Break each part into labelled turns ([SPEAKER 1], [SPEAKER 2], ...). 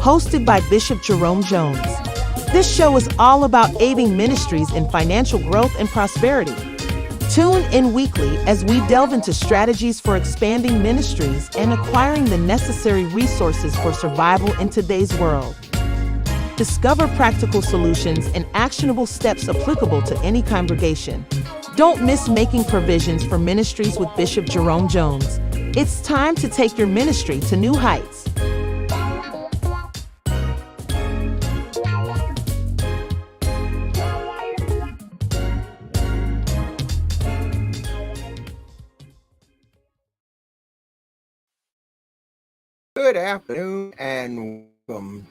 [SPEAKER 1] hosted by Bishop Jerome Jones. This show is all about aiding ministries in financial growth and prosperity. Tune in weekly as we delve into strategies for expanding ministries and acquiring the necessary resources for survival in today's world. Discover practical solutions and actionable steps applicable to any congregation. Don't miss Making Provisions for Ministries with Bishop Jerome Jones. It's time to take your ministry to new heights.
[SPEAKER 2] Good afternoon and welcome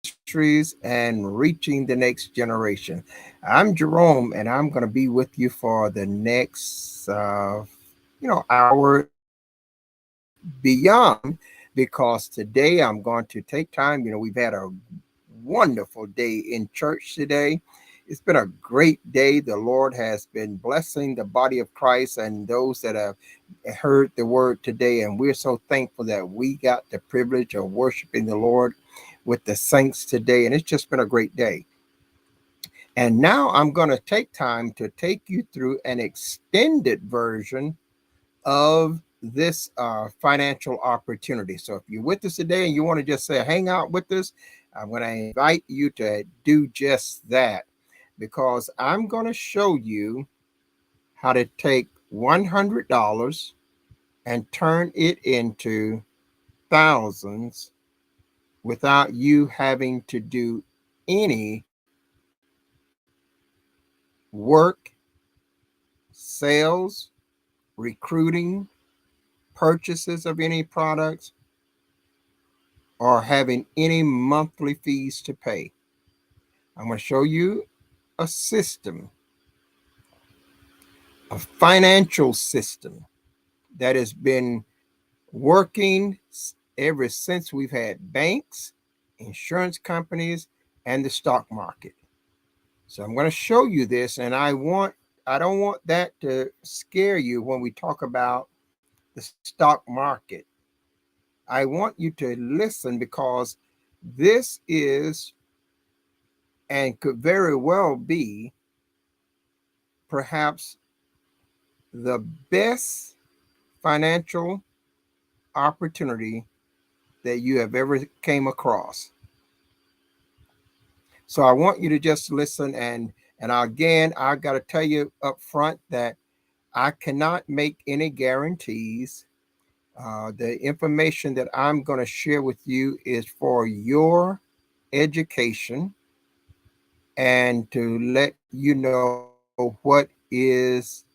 [SPEAKER 2] to Ministries and Reaching the Next Generation. I'm Jerome, and I'm going to be with you for the next, hour beyond, because today I'm going to take time. We've had a wonderful day in church today. It's been a great day. The Lord has been blessing the body of Christ and those that have heard the word today. And we're so thankful that we got the privilege of worshiping the Lord with the saints today. And it's just been a great day. And now I'm going to take time to take you through an extended version of this financial opportunity. So if you're with us today and you want to just say, hang out with us, I'm going to invite you to do just that, because I'm going to show you how to take $100 and turn it into thousands without you having to do any work, sales, recruiting, purchases of any products, or having any monthly fees to pay. I'm going to show you a system, a financial system that has been working ever since we've had banks, insurance companies, and the stock market. So I'm going to show you this, and I don't want that to scare you when we talk about the stock market. I want you to listen, because this is and could very well be perhaps the best financial opportunity that you have ever came across. So I want you to just listen, and again, I got to tell you up front that I cannot make any guarantees. The information that I'm going to share with you is for your education and to let you know what is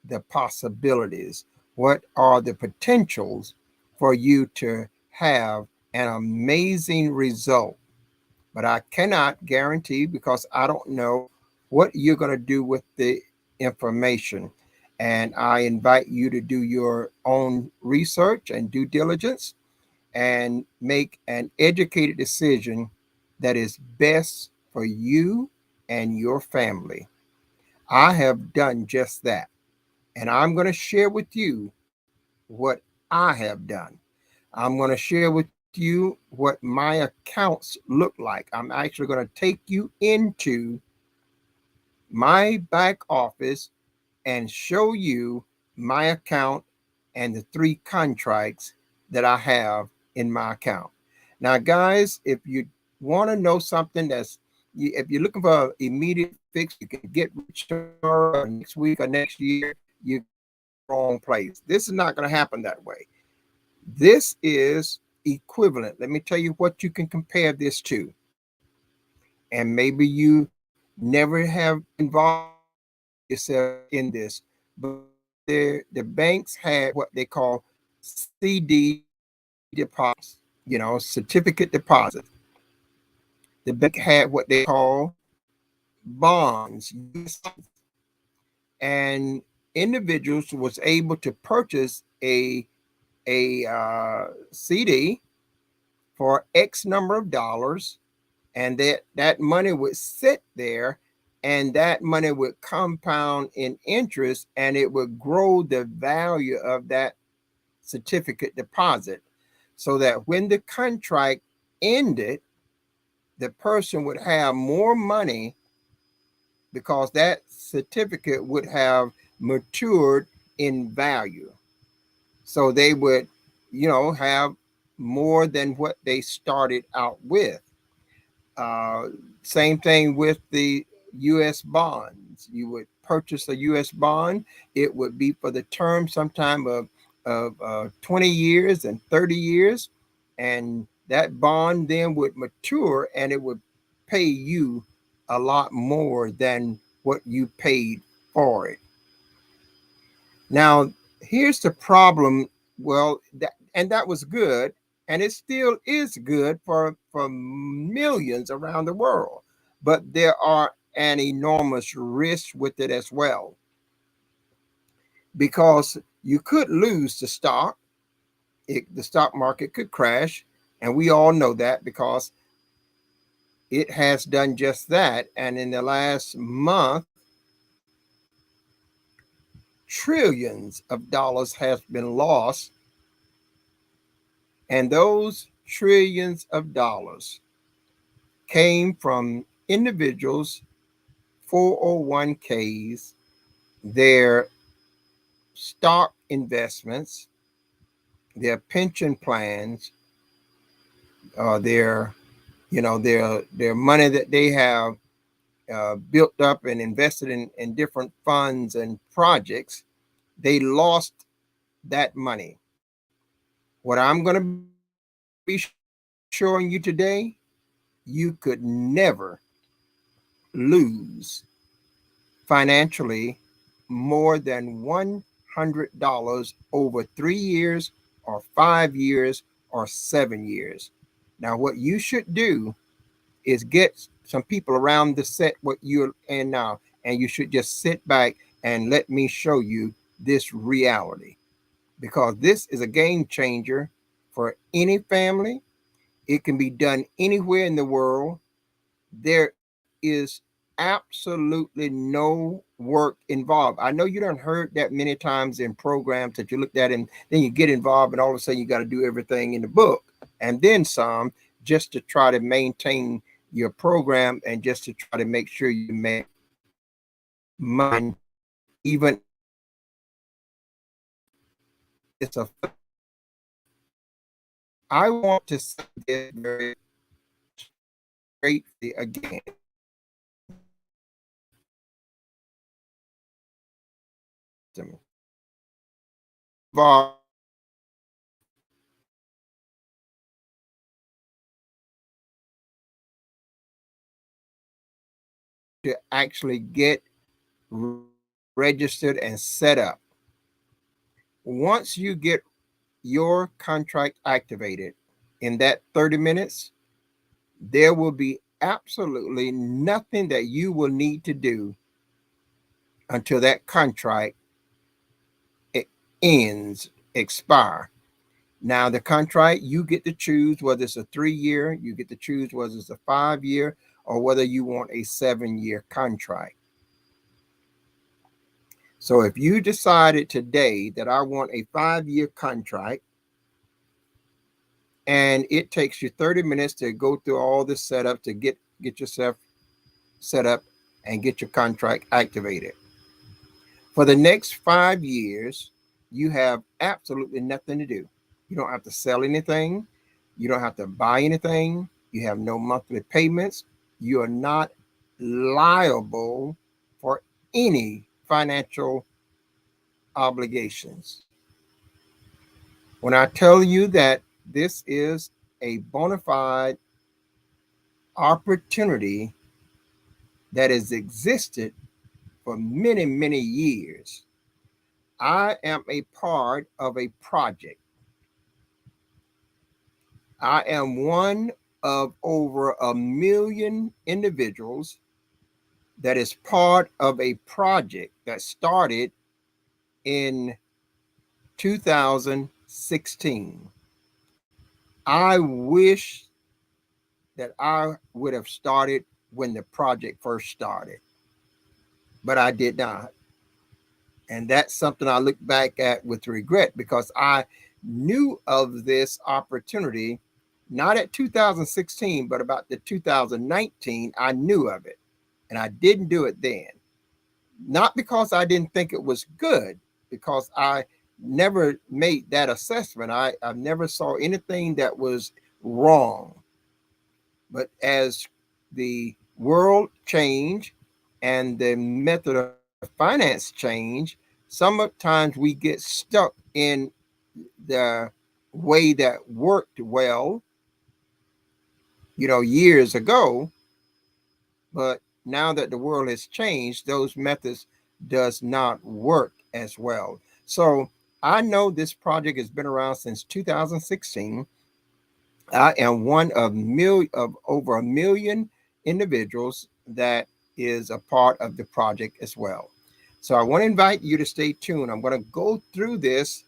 [SPEAKER 2] the possibilities, what are the potentials for you to have an amazing result. But I cannot guarantee, because I don't know what you're going to do with the information. And I invite you to do your own research and due diligence and make an educated decision that is best for you and your family. I have done just that. And I'm going to share with you what I have done. I'm going to share with you what my accounts look like. I'm actually going to take you into my back office and show you my account and the 3 contracts that I have in my account. Now, guys, if you want to know something if you're looking for an immediate fix, you can get rich next week or next year, you're in the wrong place. This is not going to happen that way. This is equivalent. Let me tell you what you can compare this to. And maybe you never have involved yourself in this, but the banks had what they call CD deposits, certificate deposit. The bank had what they call bonds, and individuals was able to purchase a CD for X number of dollars, and that money would sit there, and that money would compound in interest, and it would grow the value of that certificate deposit, so that when the contract ended, the person would have more money because that certificate would have matured in value. So they would, have more than what they started out with. Uh, Same thing with the U.S. bonds. You would purchase a U.S. bond. It would be for the term sometime of 20 years and 30 years. And that bond then would mature and it would pay you a lot more than what you paid for it. Now, here's the problem. Well, that was good, and it still is good for millions around the world. But there are an enormous risk with it as well, because you could lose the stock. The stock market could crash, and we all know that because it has done just that. And in the last month, trillions of dollars has been lost. And those trillions of dollars came from individuals' 401ks, their stock investments, their pension plans, their their money that they have built up and invested in different funds and projects. They lost that money. What I'm going to be showing you today, you could never lose financially more than $100 over 3 years or 5 years or 7 years. Now, what you should do is get some people around the set what you're in now, and you should just sit back and let me show you this reality, because this is a game changer for any family. It can be done anywhere in the world. There is absolutely no work involved. I know you don't heard that many times in programs that you looked at, and then you get involved, and all of a sudden you got to do everything in the book and then some, just to try to maintain your program and just to try to make sure you make money, even it's a. I want to say this very straightly again. To actually get registered and set up. Once you get your contract activated in that 30 minutes, there will be absolutely nothing that you will need to do until that contract ends, expire. Now, the contract, you get to choose whether it's a 3 year, you get to choose whether it's a 5 year, or whether you want a 7 year contract. So if you decided today that I want a 5 year contract, and it takes you 30 minutes to go through all this setup to get yourself set up and get your contract activated. For the next 5 years, you have absolutely nothing to do. You don't have to sell anything. You don't have to buy anything. You have no monthly payments. You are not liable for any financial obligations. When I tell you that this is a bona fide opportunity that has existed for many, many years, I am a part of a project. I am one of over 1 million individuals that is part of a project that started in 2016. I wish that I would have started when the project first started, but I did not. And that's something I look back at with regret, because I knew of this opportunity, not at 2016, but about the 2019, I knew of it. And I didn't do it then. Not because I didn't think it was good, because I never made that assessment. I never saw anything that was wrong. But as the world changed and the method of finance change, sometimes we get stuck in the way that worked well, years ago. But now that the world has changed, those methods does not work as well. So I know this project has been around since 2016. I am one of over a million individuals that is a part of the project as well. So I want to invite you to stay tuned. I'm going to go through this,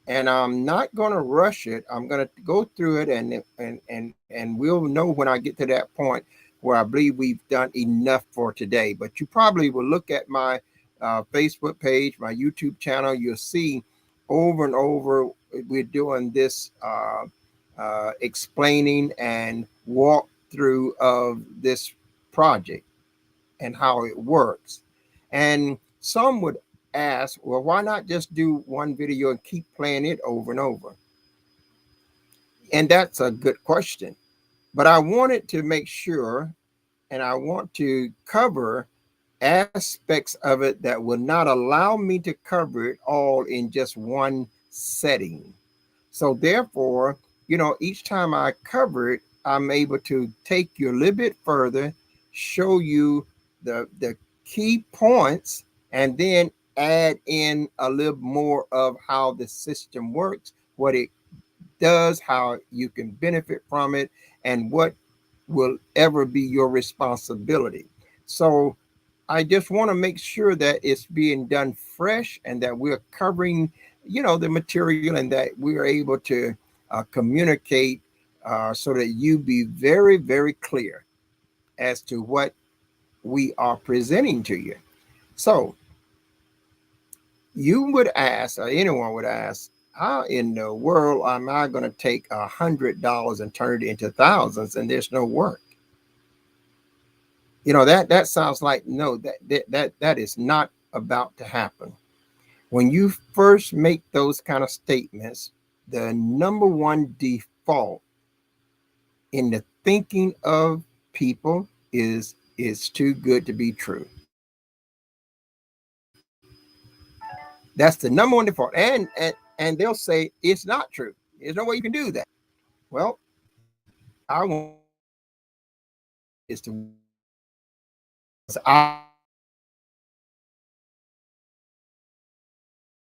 [SPEAKER 2] and I'm not going to rush it. I'm going to go through it, and we'll know when I get to that point where I believe we've done enough for today. But you probably will look at my Facebook page, my YouTube channel. You'll see over and over we're doing this explaining and walkthrough of this project and how it works. And some would ask, well, why not just do one video and keep playing it over and over? And that's a good question. But I wanted to make sure, and I want to cover aspects of it that will not allow me to cover it all in just one setting. So therefore, each time I cover it, I'm able to take you a little bit further, show you the key points, and then add in a little more of how the system works, what it does, how you can benefit from it, and what will ever be your responsibility. So I just want to make sure that it's being done fresh and that we're covering, the material, and that we are able to communicate so that you be very, very clear as to what we are presenting to you. So you would ask, or anyone would ask, how in the world am I going to take $100 and turn it into thousands and there's no work? That sounds like, no, that is not about to happen. When you first make those kind of statements, the number one default in the thinking of people is it's too good to be true. That's the number one default. And they'll say it's not true. There's no way you can do that. Well, I want is to I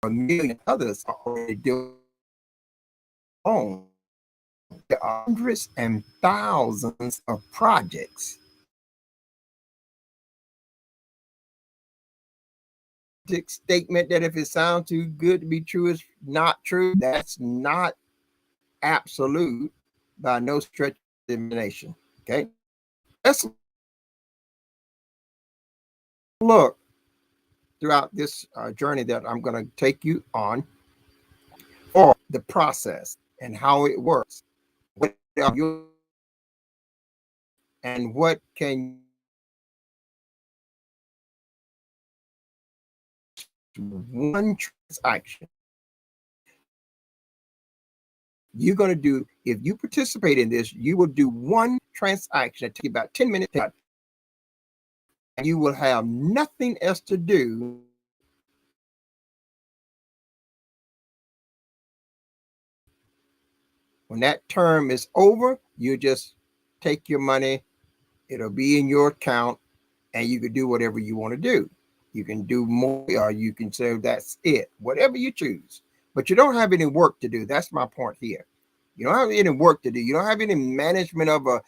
[SPEAKER 2] a million others are already doing on. There are hundreds and thousands of projects. Statement that if it sounds too good to be true is not true. That's not absolute by no stretch of the imagination. Okay, let's look throughout this journey that I'm going to take you on for the process and how it works. What are your and what can one transaction you're going to do? If you participate in this, you will do one transaction that take about 10 minutes, and you will have nothing else to do when that term is over. You just take your money, it'll be in your account, and you can do whatever you want to do. You can do more, or you can say that's it, whatever you choose. But you don't have any work to do. That's my point here. You don't have any work to do. You don't have any management of a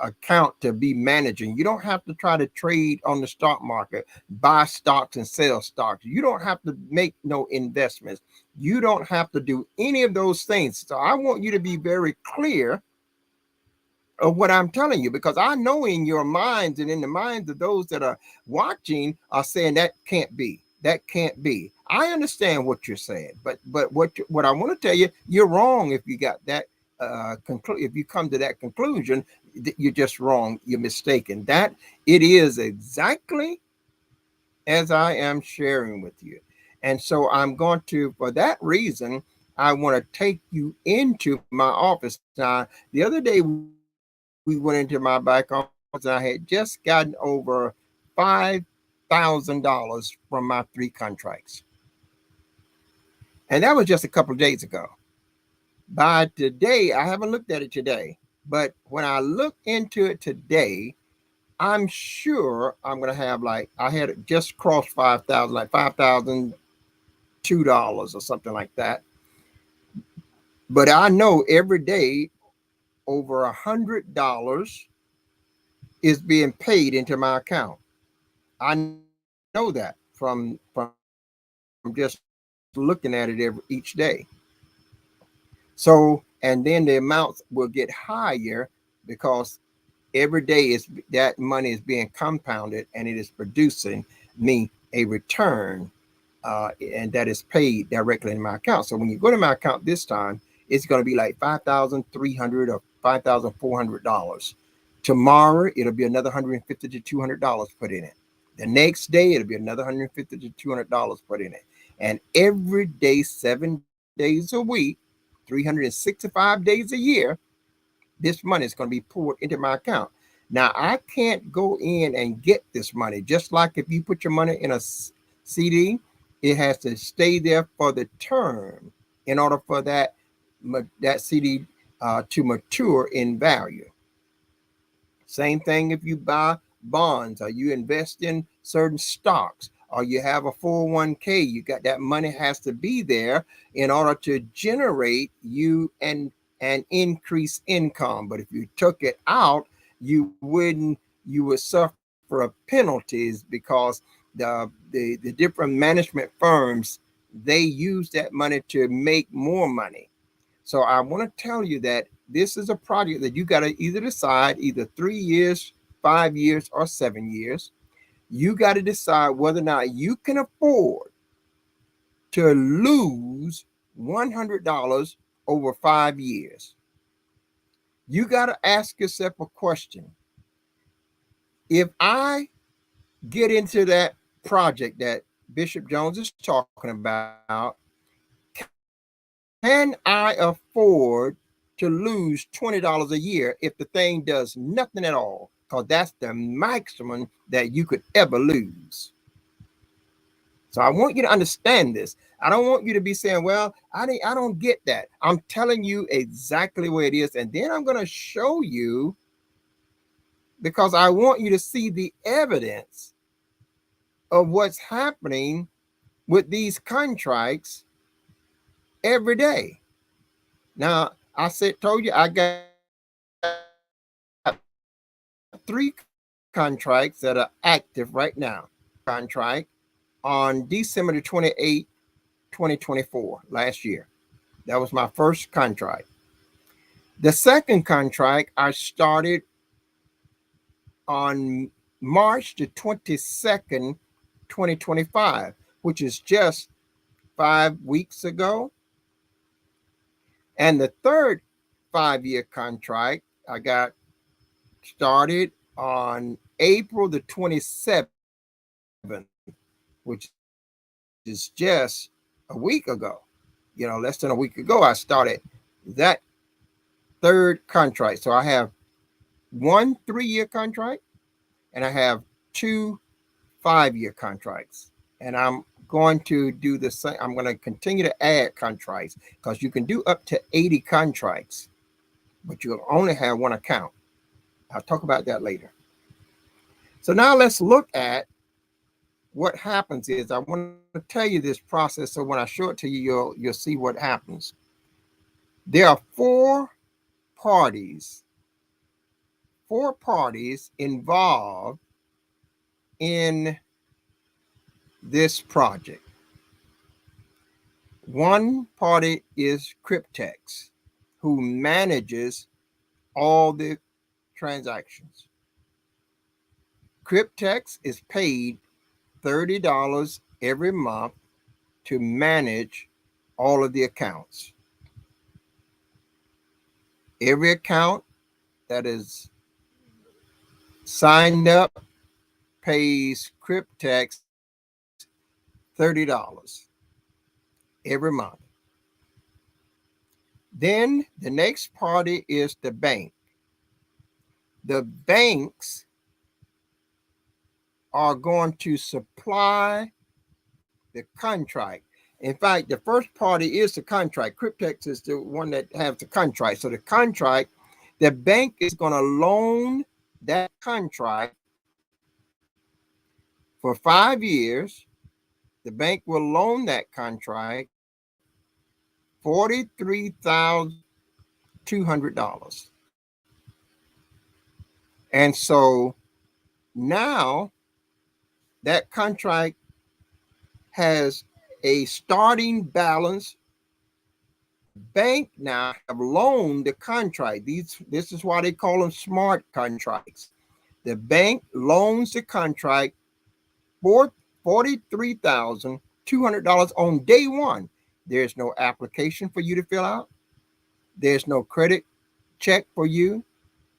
[SPEAKER 2] account to be managing. You don't have to try to trade on the stock market, buy stocks and sell stocks. You don't have to make no investments. You don't have to do any of those things. So I want you to be very clear of what I'm telling you, because I know in your minds and in the minds of those that are watching are saying that can't be. That can't be. I understand what you're saying, but what I want to tell you, you're wrong if you got that if you come to that conclusion, you're just wrong. You're mistaken. That it is exactly as I am sharing with you. And so I'm going to, for that reason, I want to take you into my office. Now, the other day we went into my back office and I had just gotten over $5,000 from my 3 contracts. And that was just a couple of days ago. By today, I haven't looked at it today, but when I look into it today, I'm sure I'm gonna have, like, I had it just crossed 5,000, like $5,002 or something like that. But I know every day over $100 is being paid into my account. I know that from just looking at it each day. So, and then the amounts will get higher because every day is that money is being compounded and it is producing me a return, and that is paid directly in my account. So when you go to my account this time, it's going to be like 5,300 or $5,400. Tomorrow it'll be another 150 to $200 put in it. The next day it'll be another 150 to $200 put in it, and every day, 7 days a week, 365 days a year, this money is going to be poured into my account. Now, I can't go in and get this money. Just like if you put your money in a CD, it has to stay there for the term in order for that CD to mature in value. Same thing if you buy bonds or you invest in certain stocks or you have a 401k, you got that money has to be there in order to generate you and increase income. But if you took it out, you would suffer penalties because the different management firms, they use that money to make more money. So I want to tell you that this is a project that you got to either decide either 3 years, 5 years, or 7 years. You got to decide whether or not you can afford to lose $100 over 5 years. You got to ask yourself a question. If I get into that project that Bishop Jones is talking about, can I afford to lose $20 a year if the thing does nothing at all? Because that's the maximum that you could ever lose. So I want you to understand this. I don't want you to be saying, well, I don't get that. I'm telling you exactly where it is. And then I'm going to show you, because I want you to see the evidence of what's happening with these contracts every day. Now, told you I got 3 contracts that are active right now. Contract on December the 28th, 2024, last year. That was my first contract. The second contract I started on March the 22nd, 2025, which is just 5 weeks ago. And the third 5-year contract I got started on April the 27th, which is just a week ago. Less than a week ago, I started that third contract. So I have 1 3-year contract and I have 2 5-year contracts. And I'm going to do the same. I'm going to continue to add contracts because you can do up to 80 contracts, but you'll only have one account. I'll talk about that later. So now let's look at what happens. Is I want to tell you this process so when I show it to you, you'll see what happens. There are parties, four parties involved in this project. One party is Cryptex, who manages all the transactions. Cryptex is paid $30 every month to manage all of the accounts. Every account that is signed up pays Cryptex $30 every month. Then the next party is the bank. The banks are going to supply the contract. In fact, the first party is the contract. Cryptex is the one that has the contract. So the contract, the bank is going to loan that contract for 5 years. The bank will loan that contract $43,200. And so now that contract has a starting balance. Bank now have loaned the contract. This is why they call them smart contracts. The bank loans the contract for $43,200 on day one. There's no application for you to fill out. There's no credit check for you.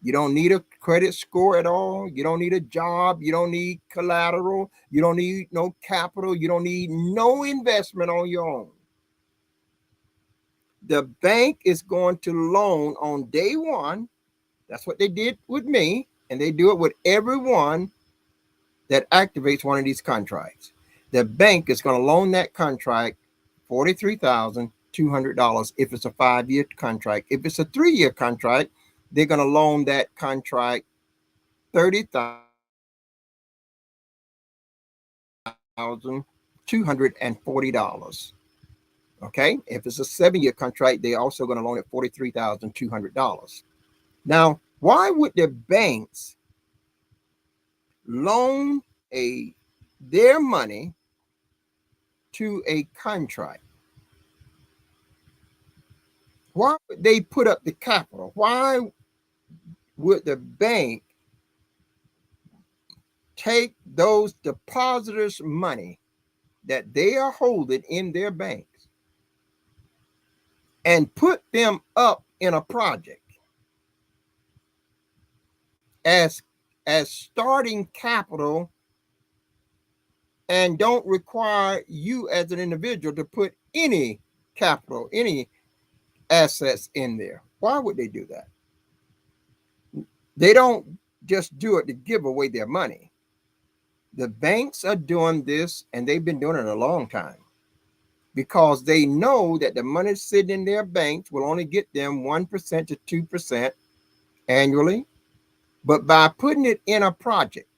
[SPEAKER 2] You don't need a credit score at all. You don't need a job. You don't need collateral. You don't need no capital. You don't need no investment on your own. The bank is going to loan on day one. That's what they did with me, and they do it with everyone that activates one of these contracts. The bank is going to loan that contract $43,200 if it's a 5-year contract. If it's a 3-year contract, they're going to loan that contract $30,240. Okay, if it's a 7-year contract, they're also going to loan it $43,200. Now, why would the banks loan their money to a contract? Why would they put up the capital? Why would the bank take those depositors' money that they are holding in their banks and put them up in a project as starting capital and don't require you as an individual to put any capital, any assets in there? Why would they do that? They don't just do it to give away their money. The banks are doing this, and they've been doing it a long time, because they know that the money sitting in their banks will only get them 1% to 2% annually. But by putting it in a project,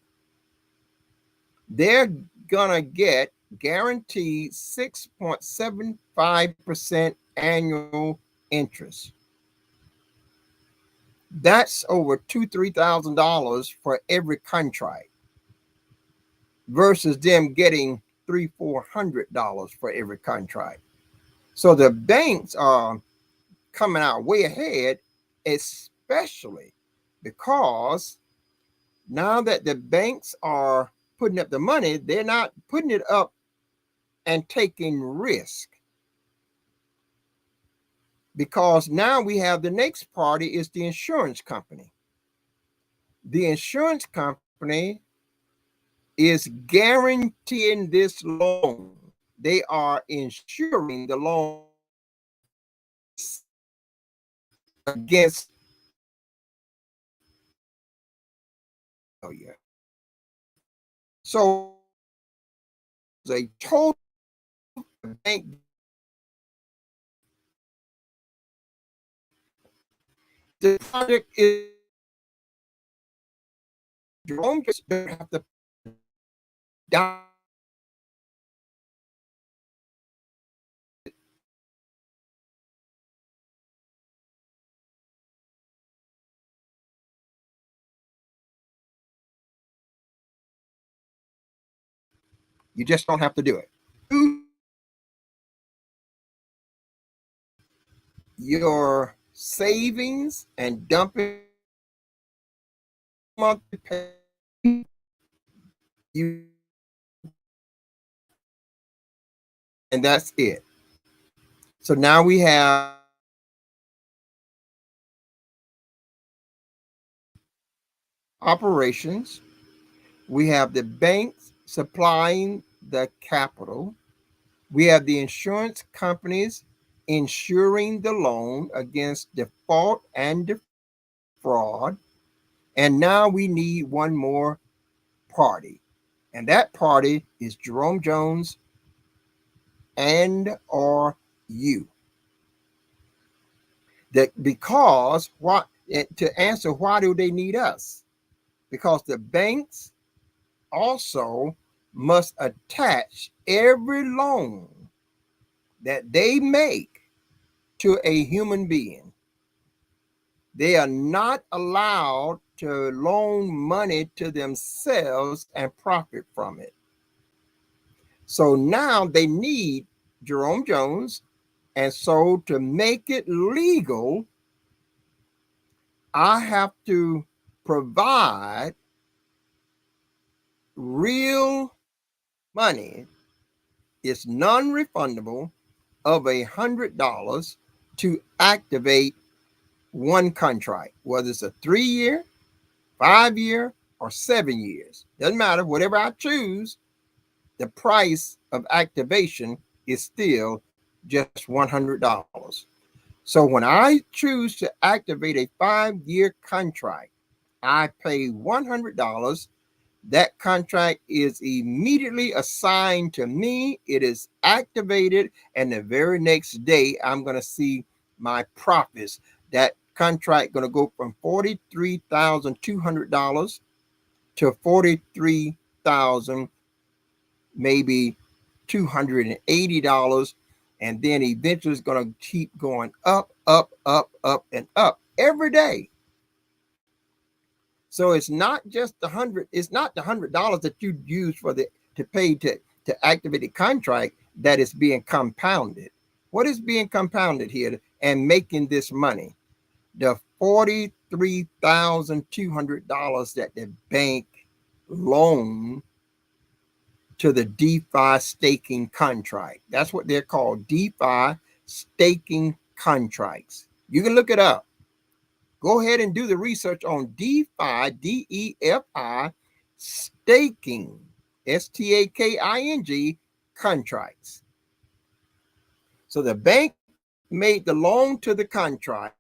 [SPEAKER 2] they're gonna get guaranteed 6.75% annual interest. That's over $2,000-3,000 for every contract, versus them getting $300-400 for every contract. So the banks are coming out way ahead, especially because now that the banks are putting up the money, they're not putting it up and taking risk. Because now we have the next party is the insurance company. The insurance company is guaranteeing this loan. They are insuring the loan against failure. So a total bank, the project is Jerome just don't have to down. You just don't have to do it. Your savings and dumping monthly pay, you and that's it. So now we have operations, we have the banks supplying the capital, we have the insurance companies insuring the loan against default and fraud, and now we need one more party, and that party is Jerome Jones and or you. That because what to answer why do they need us? Because the banks also must attach every loan that they make to a human being. They are not allowed to loan money to themselves and profit from it. So now they need Jerome Jones. And so to make it legal, I have to provide real money. It's non-refundable of $100 to activate one contract, whether it's a 3 year, 5 year, or 7 years. Doesn't matter. Whatever I choose, the price of activation is still just $100. So when I choose to activate a 5 year contract, I pay $100. That contract is immediately assigned to me. It is activated, and the very next day, I'm going to see my profits. That contract going to go from $43,200 to 43,000, maybe $280, and then eventually it's going to keep going up, up, up, up, and up every day. So it's not just it's not the $100 that you use for the to pay to activate the contract that is being compounded. What is being compounded here and making this money? The $43,200 that the bank loan to the DeFi staking contract. That's what they're called, DeFi staking contracts. You can look it up. Go ahead and do the research on DeFi, DEFI, staking, STAKING contracts. So the bank made the loan to the contract.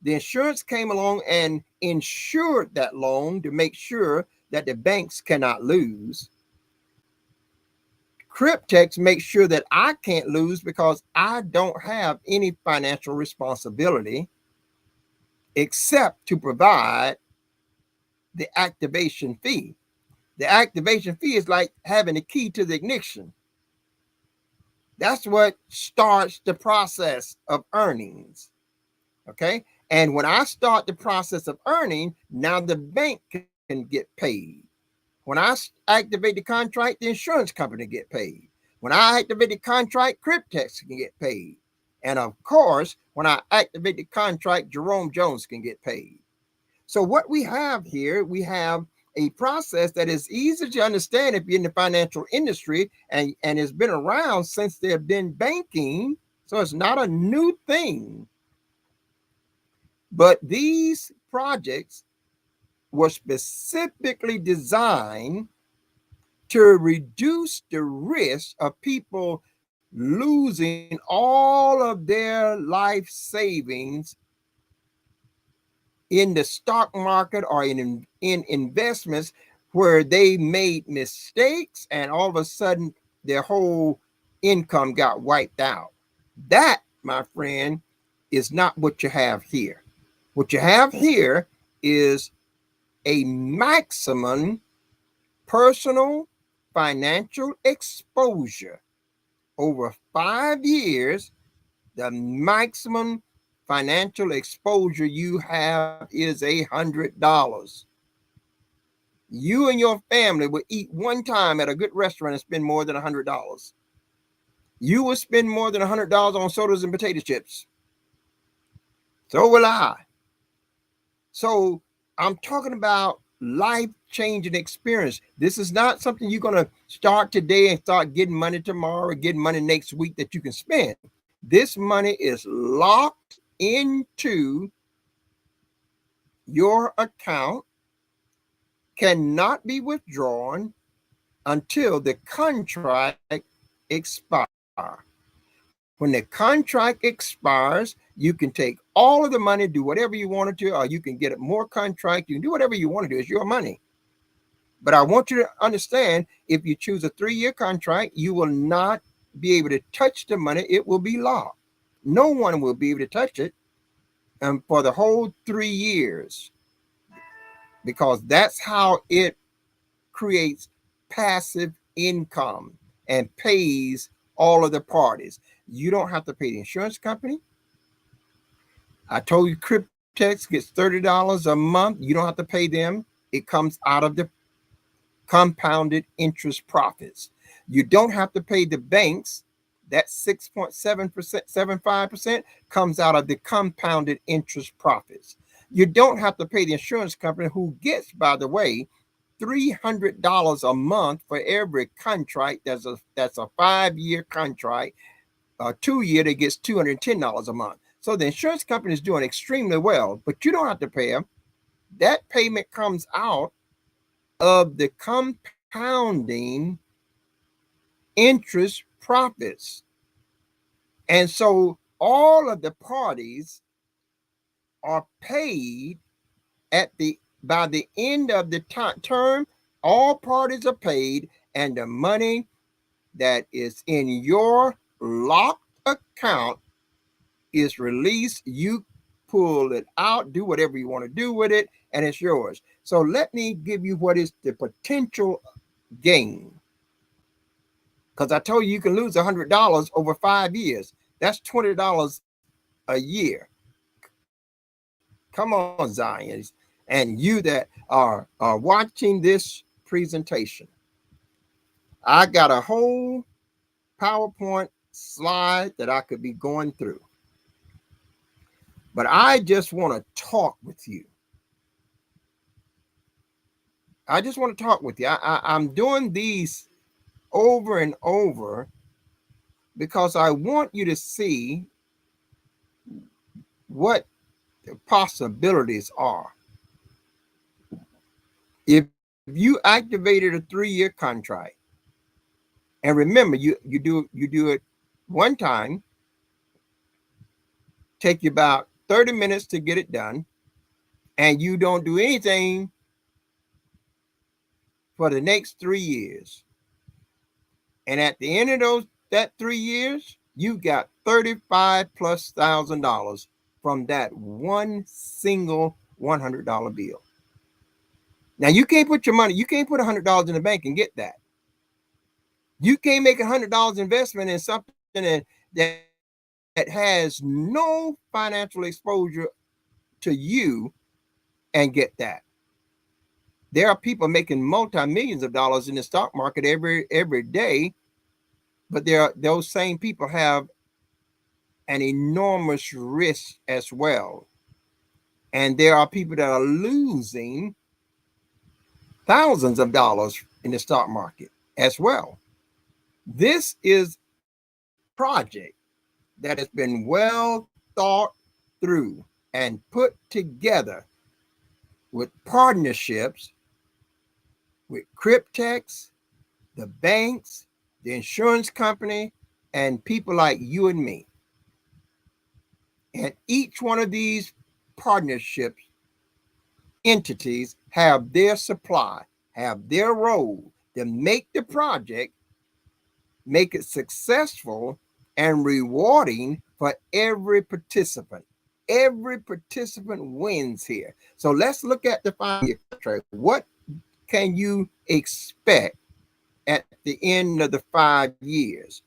[SPEAKER 2] The insurance came along and insured that loan to make sure that the banks cannot lose. Cryptex makes sure that I can't lose because I don't have any financial responsibility except to provide the activation fee. The activation fee is like having a key to the ignition. That's what starts the process of earnings. Okay. And when I start the process of earning, now the bank can get paid. When I activate the contract, the insurance company get paid. When I activate the contract, Cryptex can get paid. And of course, when I activate the contract, Jerome Jones can get paid. So what we have here, we have a process that is easy to understand if you're in the financial industry and has been around since there have been banking. So it's not a new thing. But these projects were specifically designed to reduce the risk of people losing all of their life savings in the stock market or in investments where they made mistakes and all of a sudden their whole income got wiped out. That, my friend, is not what you have here. What you have here is a maximum personal financial exposure over 5 years. The maximum financial exposure you have is $100. You and your family will eat one time at a good restaurant and spend more than $100. You will spend more than $100 on sodas and potato chips. So will I. So I'm talking about life life-changing experience. This is not something you're going to start today and start getting money tomorrow or getting money next week that you can spend. This money is locked into your account, cannot be withdrawn until the contract expires. When the contract expires, you can take all of the money, do whatever you want to, or you can get more contract. You can do whatever you want to do. It's your money. But I want you to understand, if you choose a 3-year contract, you will not be able to touch the money. It will be locked. No one will be able to touch it for the whole 3 years, because that's how it creates passive income and pays all of the parties. You don't have to pay the insurance company. I told you Cryptex gets $30 a month. You don't have to pay them. It comes out of the compounded interest profits. You don't have to pay the banks. That 6.7%, 75% comes out of the compounded interest profits. You don't have to pay the insurance company, who gets, by the way, $300 a month for every contract. That's a 5-year contract. A 2-year that gets $210 a month. So the insurance company is doing extremely well, but you don't have to pay them. That payment comes out of the compounding interest profits. And so all of the parties are paid by the end of the term. All parties are paid, and the money that is in your locked account is released. You pull it out, do whatever you want to do with it, and it's yours. So let me give you what is the potential gain. Because I told you, you can lose $100 over 5 years. That's $20 a year. Come on, Zions, and you that are watching this presentation. I got a whole PowerPoint slide that I could be going through, but I just want to talk with you. I just want to talk with you. I'm doing these over and over because I want you to see what the possibilities are. If you activated a 3-year contract, and remember, you do it one time, take you about 30 minutes to get it done, and you don't do anything for the next 3 years. And at the end of that 3 years, you got $35,000+ from that one single $100 bill. Now, you can't put $100 in the bank and get that. You can't make $100 investment in something that has no financial exposure to you and get that. There are people making multi-millions of dollars in the stock market every day, but those same people have an enormous risk as well. And there are people that are losing thousands of dollars in the stock market as well. This is a project that has been well thought through and put together with partnerships with Cryptex, the banks, the insurance company, and people like you and me. And each one of these partnerships entities have their supply, have their role to make the project, make it successful and rewarding for every participant. Every participant wins here. So let's look at the 5-year contract. What can you expect at the end of the 5 years?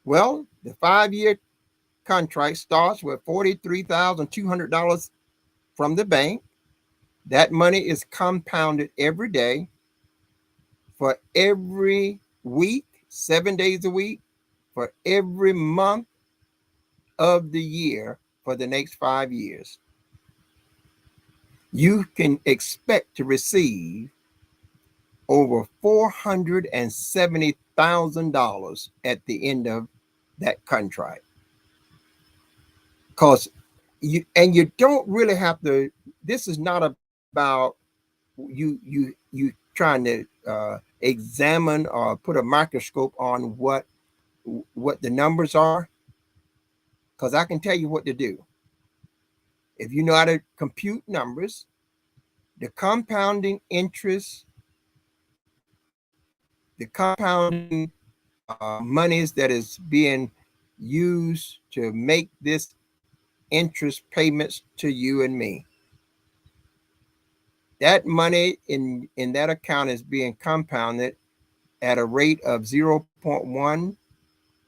[SPEAKER 2] Well, the 5-year contract starts with $43,200 from the bank. That money is compounded every day for every week, 7 days a week, for every month of the year for the next 5 years. you can expect to receive over $470,000 at the end of that contract. Because you don't really have to. This is not about you trying to examine or put a microscope on what the numbers are. Because I can tell you what to do. If you know how to compute numbers, the compounding interest, the compounding monies that is being used to make this interest payments to you and me, that money in that account is being compounded at a rate of 0.1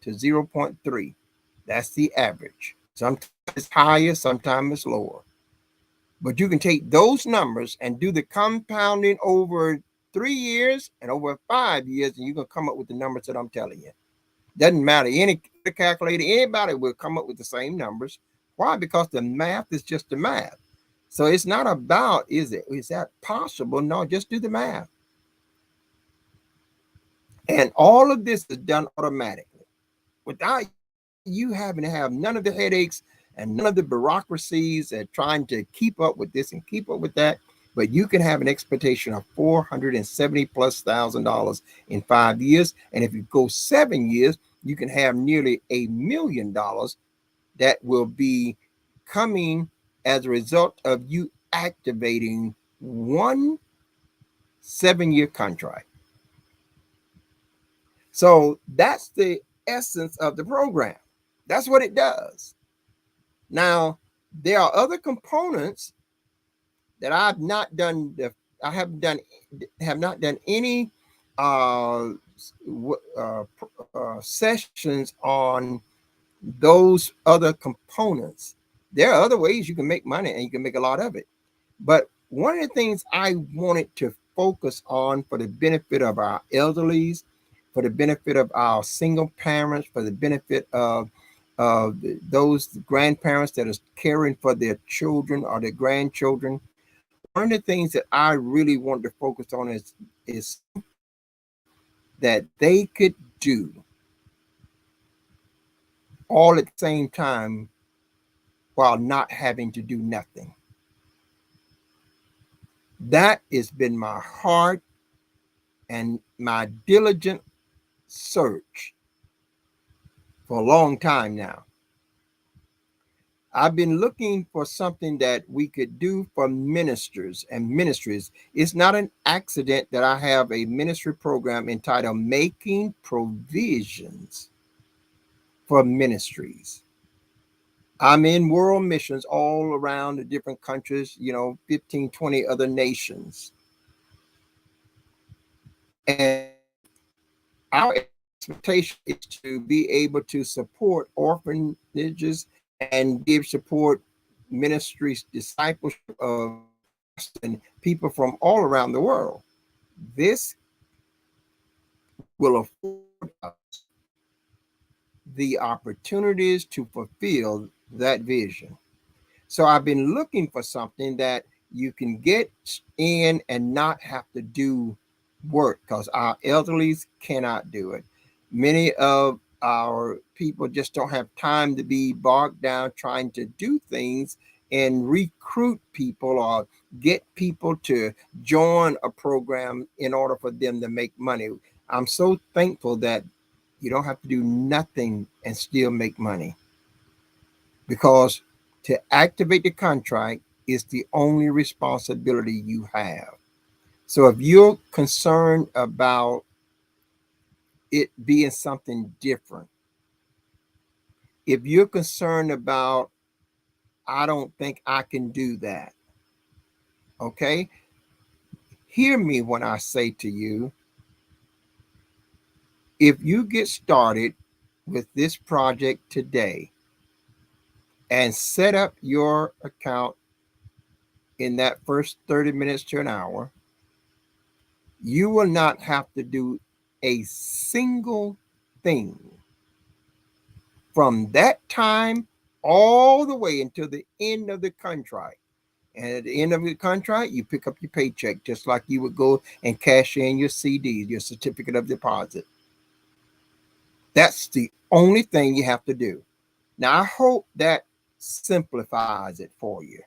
[SPEAKER 2] to 0.3. That's the average. Sometimes it's higher, sometimes it's lower. But you can take those numbers and do the compounding over 3 years and over 5 years, and you're going to come up with the numbers that I'm telling you. Doesn't matter. Any calculator, anybody will come up with the same numbers. Why? Because the math is just the math. So it's not about, is that possible? No, just do the math. And all of this is done automatically without you having to have none of the headaches and none of the bureaucracies and trying to keep up with this and keep up with that. But you can have an expectation of 470 plus $1,000 in 5 years. And if you go 7 years, you can have nearly $1 million that will be coming as a result of you activating one 7 year contract. So that's the essence of the program. That's what it does. Now, there are other components that I've not done. I have not done any uh, sessions on those other components. There are other ways you can make money and you can make a lot of it. But one of the things I wanted to focus on for the benefit of our elderlies, for the benefit of our single parents, for the benefit of those grandparents that are caring for their children or their grandchildren. One of the things that I really want to focus on is that they could do all at the same time while not having to do nothing. That has been my heart and my diligent search for a long time now. I've been looking for something that we could do for ministers and ministries. It's not an accident that I have a ministry program entitled Making Provisions for Ministries. I'm in world missions all around the different countries, 15, 20 other nations. And our expectation is to be able to support orphanages and give support ministries, discipleship of and people from all around the world. This will afford us the opportunities to fulfill that vision. So I've been looking for something that you can get in and not have to do work because our elderlies cannot do it. Many of our people just don't have time to be bogged down trying to do things and recruit people or get people to join a program in order for them to make money. I'm so thankful that you don't have to do nothing and still make money because to activate the contract is the only responsibility you have. So if you're concerned about it being something different, if you're concerned about, I don't think I can do that, okay? Hear me when I say to you, if you get started with this project today and set up your account in that first 30 minutes to an hour, you will not have to do a single thing from that time all the way until the end of the contract. And at the end of your contract, you pick up your paycheck just like you would go and cash in your CD, your certificate of deposit. That's the only thing you have to do. Now, I hope that simplifies it for you.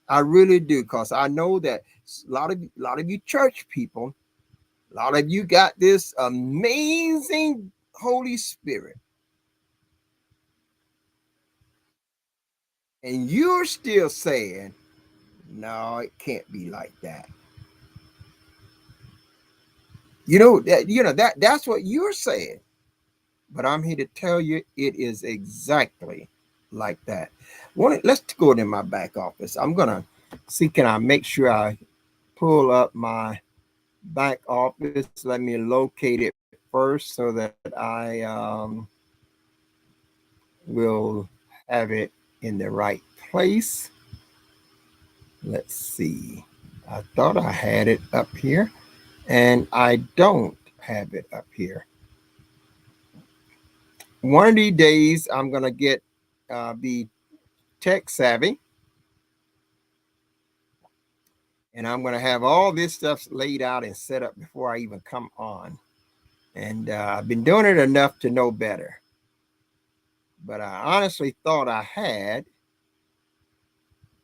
[SPEAKER 2] I really do, because I know that a lot of you church people, a lot of you got this amazing Holy Spirit, and you're still saying, "No, it can't be like that." That's what you're saying. But I'm here to tell you it is exactly like that. Let's go to my back office. I'm gonna see, can I make sure I pull up my back office? Let me locate it first so that I will have it in the right place. Let's see. I thought I had it up here, and I don't have it up here. One of these days, I'm gonna be tech savvy, and I'm gonna have all this stuff laid out and set up before I even come on. And I've been doing it enough to know better. But I honestly thought I had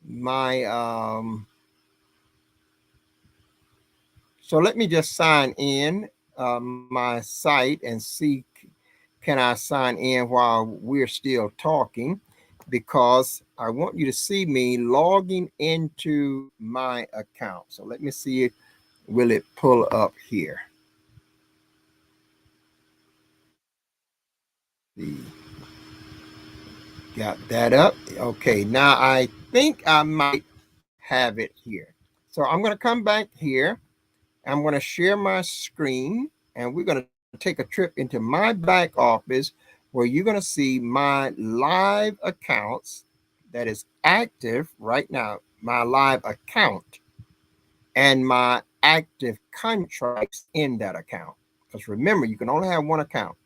[SPEAKER 2] my so let me just sign in my site and see, can I sign in while we're still talking, because I want you to see me logging into my account. So let me see if will it pull up here. See, got that up. Okay, now I think I might have it here. So I'm going to come back here. I'm going to share my screen, and we're going to take a trip into my back office, where you're going to see my live accounts that is active right now, my live account, and my active contracts in that account. Because remember, you can only have one account.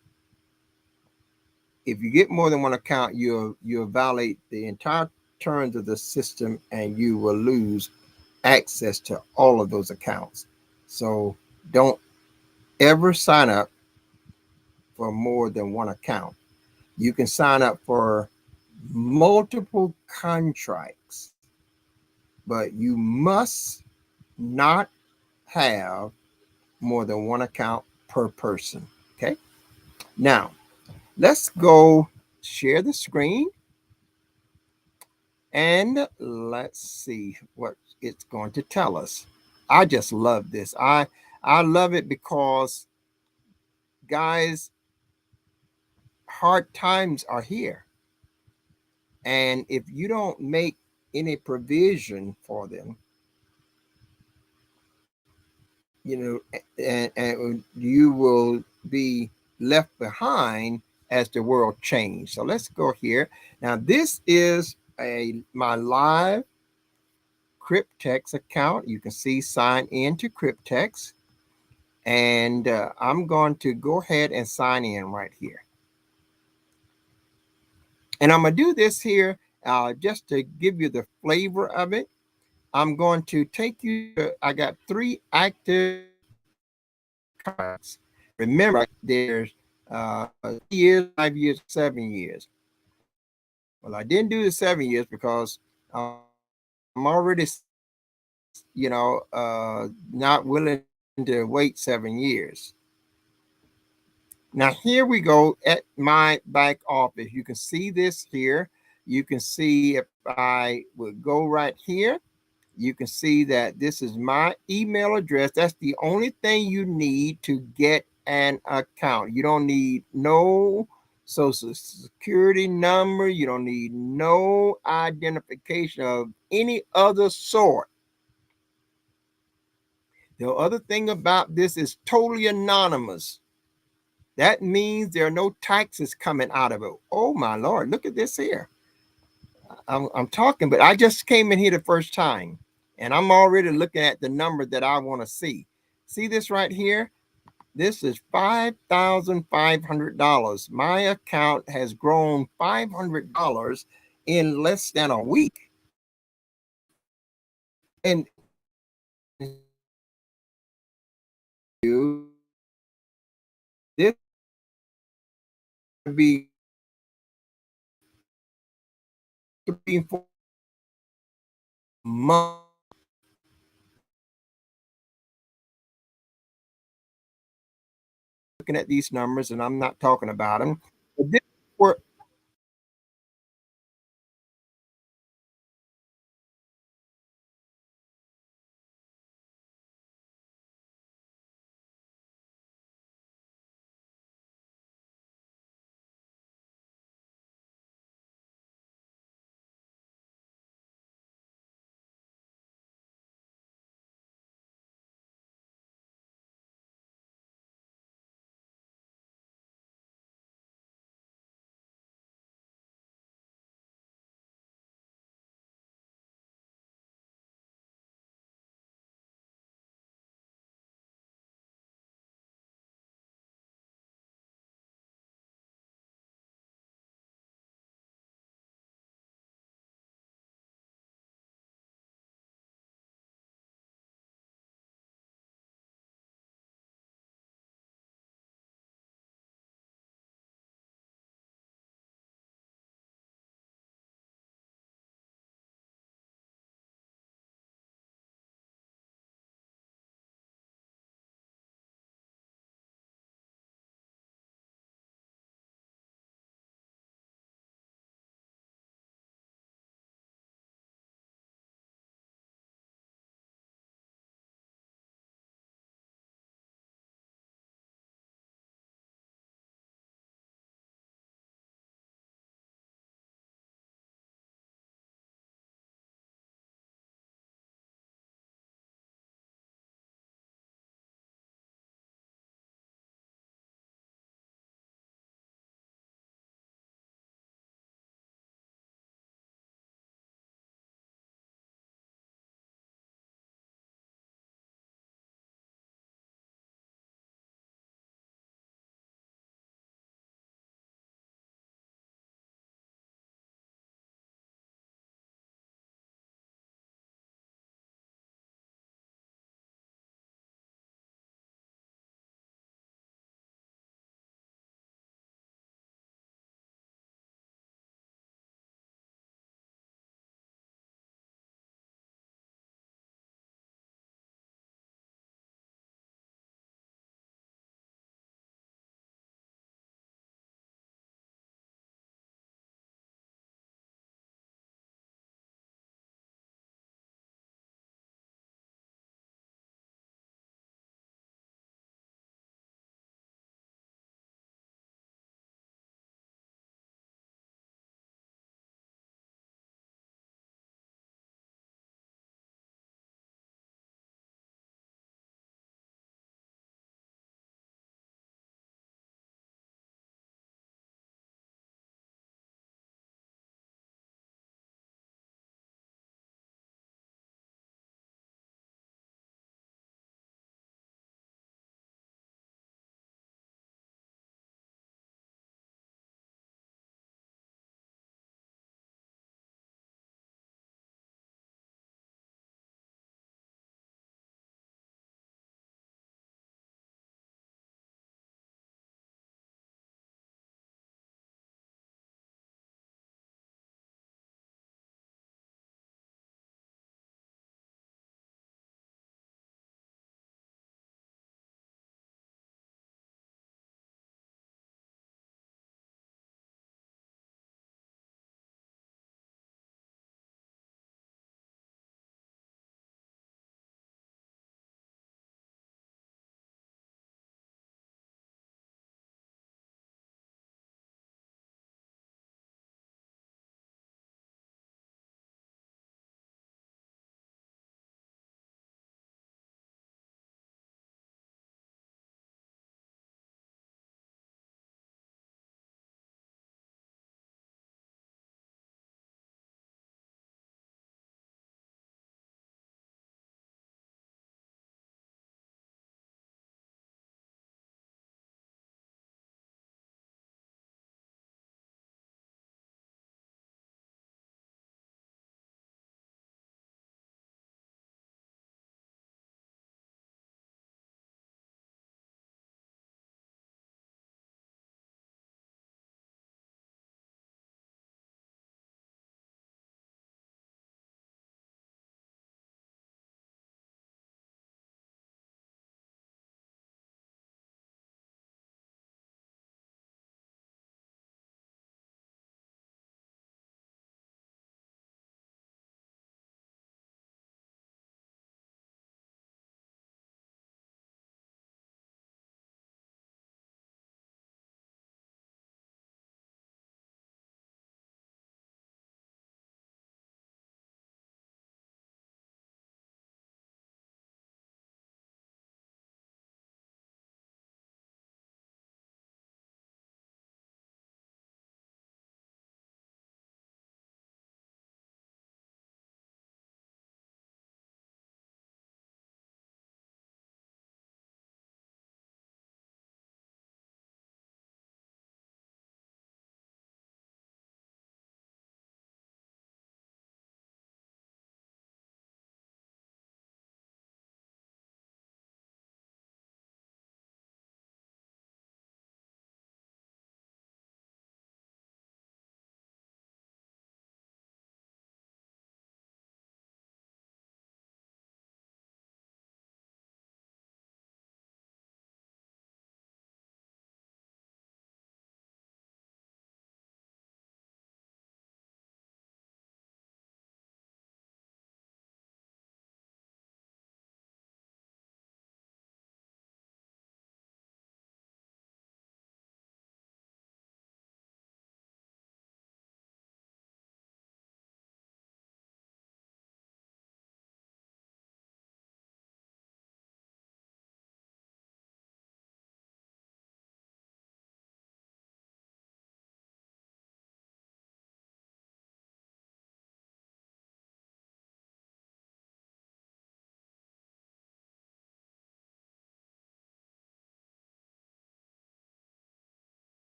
[SPEAKER 2] If you get more than one account, you'll violate the entire terms of the system, and you will lose access to all of those accounts. So don't ever sign up for more than one account. You can sign up for multiple contracts, but you must not have more than one account per person. Okay. Now, let's go share the screen, and let's see what it's going to tell us. I just love this. I love it because, guys, hard times are here. And if you don't make any provision for them, and you will be left behind as the world changes. So let's go here. Now, this is my live Cryptex account. You can see sign in to Cryptex. And I'm going to go ahead and sign in right here. And I'm going to do this here just to give you the flavor of it. I'm going to take you to, I got 3 active contracts. Remember, there's 3 years, 5 years, 7 years. Well, I didn't do the 7 years because I'm already, not willing to wait 7 years. Now, here we go at my back office. You can see this here. You can see if I would go right here, you can see that this is my email address. That's the only thing you need to get an account. You don't need no social security number. You don't need no identification of any other sort. The other thing about this is totally anonymous. That means there are no taxes coming out of it. Oh my Lord, look at this here. I'm talking, but I just came in here the first time, and I'm already looking at the number that I want to see. See this right here? This is $5,500. My account has grown $500 in less than a week. And you, this would be 3 4 months looking at these numbers, and I'm not talking about them. But this were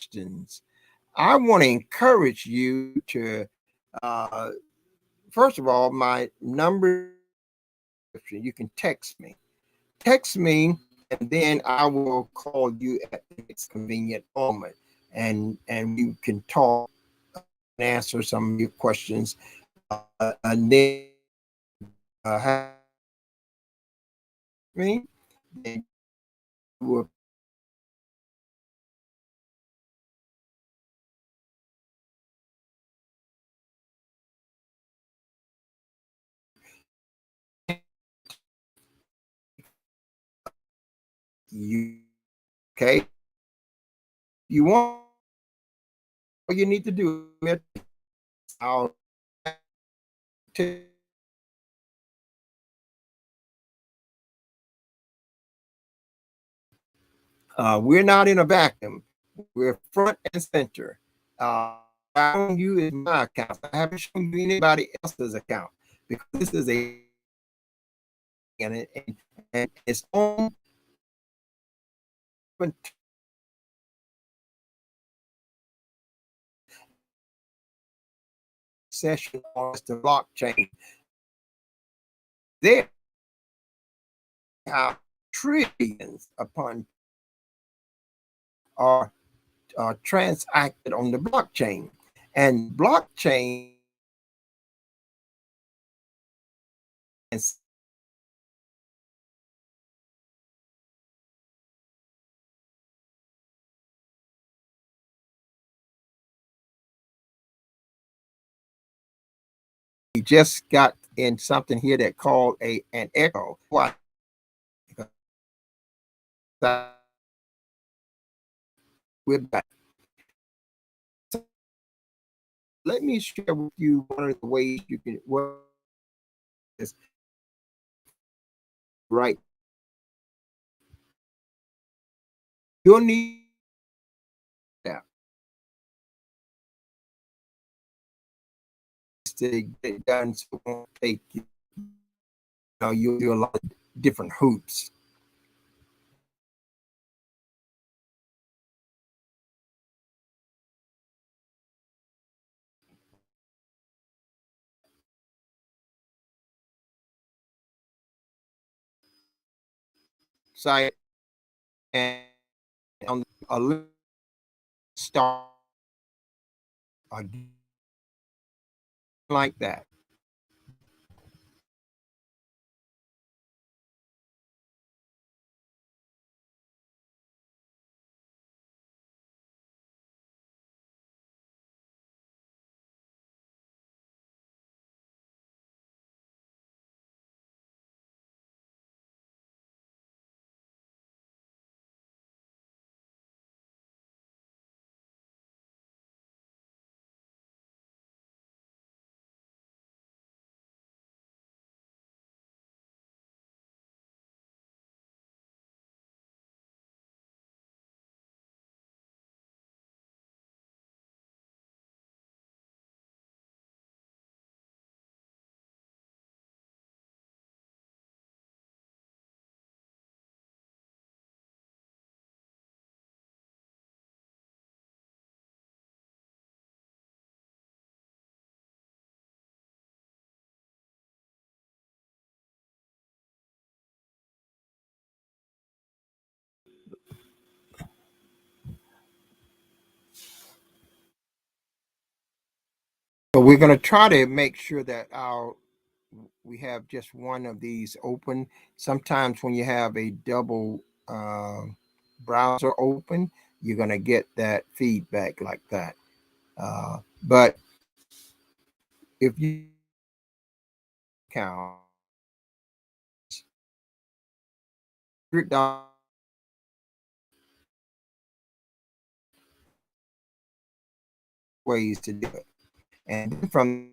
[SPEAKER 2] questions. I want to encourage you to, uh, first of all, my number, you can text me. Text me, and then I will call you at the next convenient moment, and we can talk and answer some of your questions. And then have me, then will you okay? You want all you need to do. I'll t- we're not in a vacuum. We're front and center. Showing you is my account. I haven't shown you anybody else's account because this is a and it's on session on the blockchain. There are trillions upon are transacted on the blockchain, and blockchain is we just got in something here that called an echo. Why? Because we're back. Let me share with you one of the ways you can work this right. You'll need that to get it done, so it won't take you. You'll do a lot of different hoops. Site and on a start like that. So we're going to try to make sure that our we have just one of these open. Sometimes when you have a double browser open, you're going to get that feedback like that. But if you count ways to do it, and from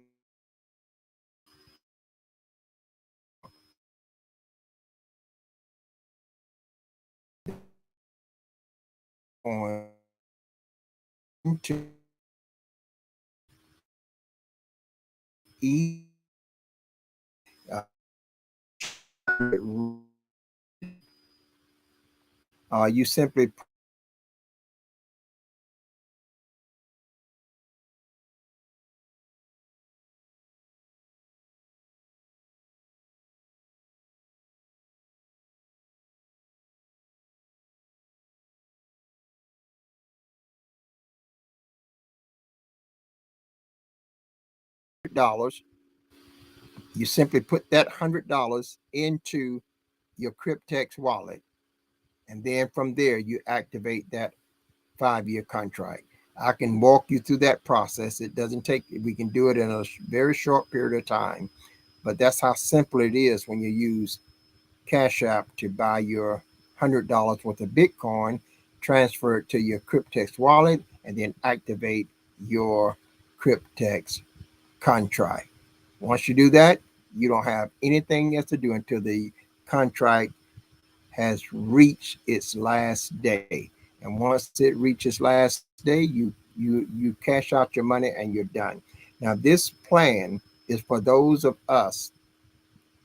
[SPEAKER 2] on to E, uh, you simply $100, you simply put that $100 into your Cryptex wallet. And then from there, you activate that 5-year contract. I can walk you through that process. It doesn't take, we can do it in a very short period of time. But that's how simple it is when you use Cash App to buy your $100 worth of Bitcoin, transfer it to your Cryptex wallet, and then activate your Cryptex contract. Once you do that, you don't have anything else to do until the contract has reached its last day. And once it reaches last day, you cash out your money and you're done. Now, this plan is for those of us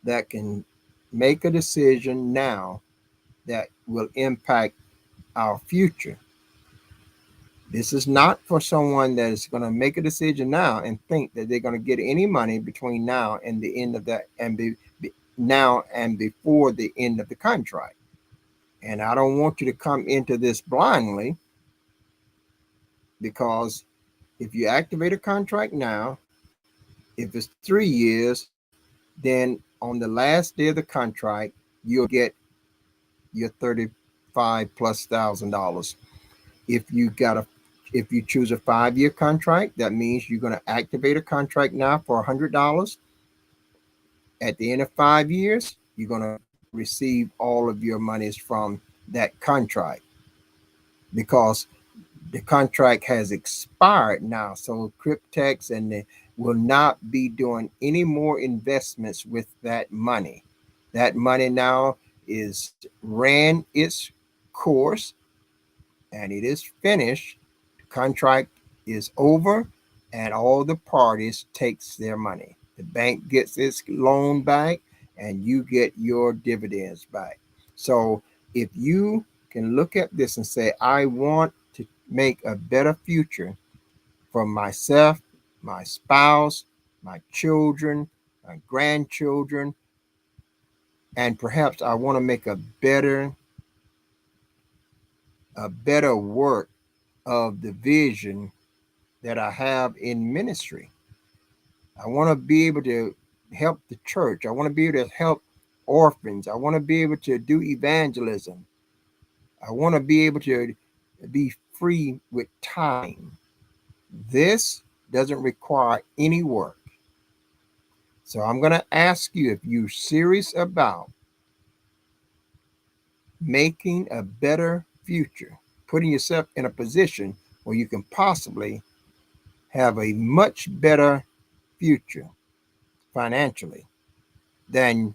[SPEAKER 2] that can make a decision now that will impact our future. This is not for someone that is going to make a decision now and think that they're going to get any money between now and the end of that, and now and before the end of the contract. And I don't want you to come into this blindly, because if you activate a contract now, if it's 3 years, then on the last day of the contract, you'll get your 35 plus $1,000. If you got a if you choose a 5-year contract, that means you're going to activate a contract now for $100. At the end of 5 years, you're going to receive all of your monies from that contract, because the contract has expired now. So Cryptex and will not be doing any more investments with that money. That money now is ran its course and it is finished. The contract is over and all the parties takes their money. The bank gets its loan back and you get your dividends back. So if you can look at this and say, I want to make a better future for myself, my spouse, my children, my grandchildren, and perhaps I want to make a better work of the vision that I have in ministry. I want to be able to help the church. I want to be able to help orphans. I want to be able to do evangelism. I want to be able to be free with time. This doesn't require any work. So I'm going to ask you, if you're serious about making a better future, putting yourself in a position where you can possibly have a much better future financially than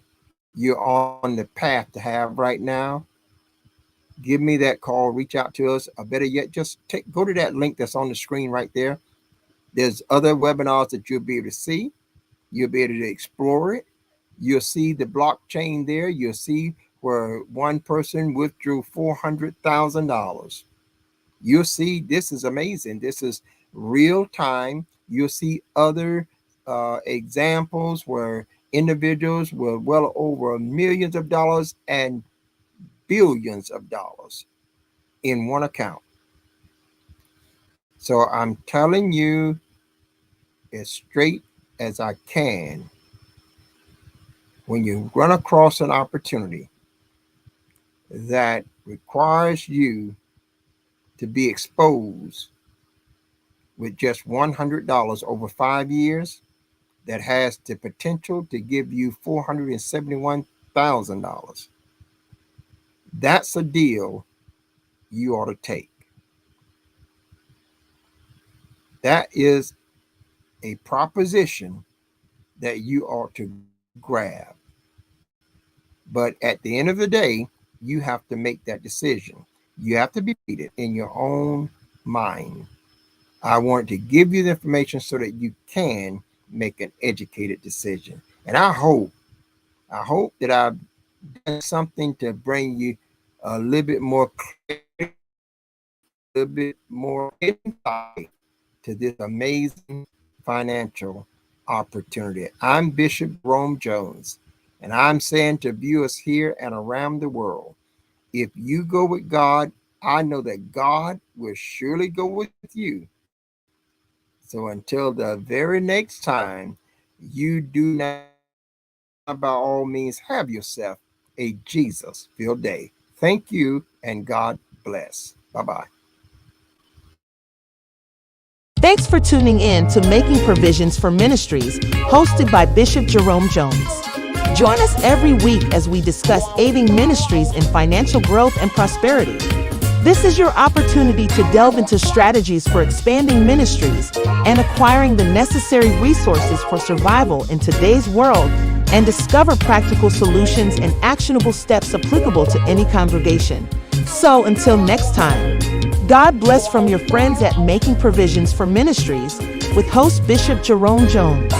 [SPEAKER 2] you're on the path to have right now, give me that call, reach out to us, or better yet, just go to that link that's on the screen right there. There's other webinars that you'll be able to see. You'll be able to explore it. You'll see the blockchain there. You'll see where one person withdrew $400,000. You'll see this is amazing. This is real time. You'll see other examples where individuals were well over millions of dollars and billions of dollars in one account. So I'm telling you as straight as I can, when you run across an opportunity that requires you to be exposed with just $100 over 5 years, that has the potential to give you $471,000, that's a deal you ought to take. That is a proposition that you ought to grab. But at the end of the day, you have to make that decision. You have to be it in your own mind. I want to give you the information so that you can make an educated decision. And I hope that I've done something to bring you a little bit more clarity, a little bit more insight to this amazing financial opportunity. I'm Bishop Jerome Jones, and I'm saying to viewers here and around the world, if you go with God, I know that God will surely go with you. So until the very next time, you do not, by all means, have yourself a Jesus filled day. Thank you, and God bless. Bye bye.
[SPEAKER 1] Thanks for tuning in to Making Provisions for Ministries, hosted by Bishop Jerome Jones. Join us every week as we discuss aiding ministries in financial growth and prosperity. This is your opportunity to delve into strategies for expanding ministries and acquiring the necessary resources for survival in today's world, and discover practical solutions and actionable steps applicable to any congregation. So until next time, God bless from your friends at Making Provisions for Ministries with host Bishop Jerome Jones.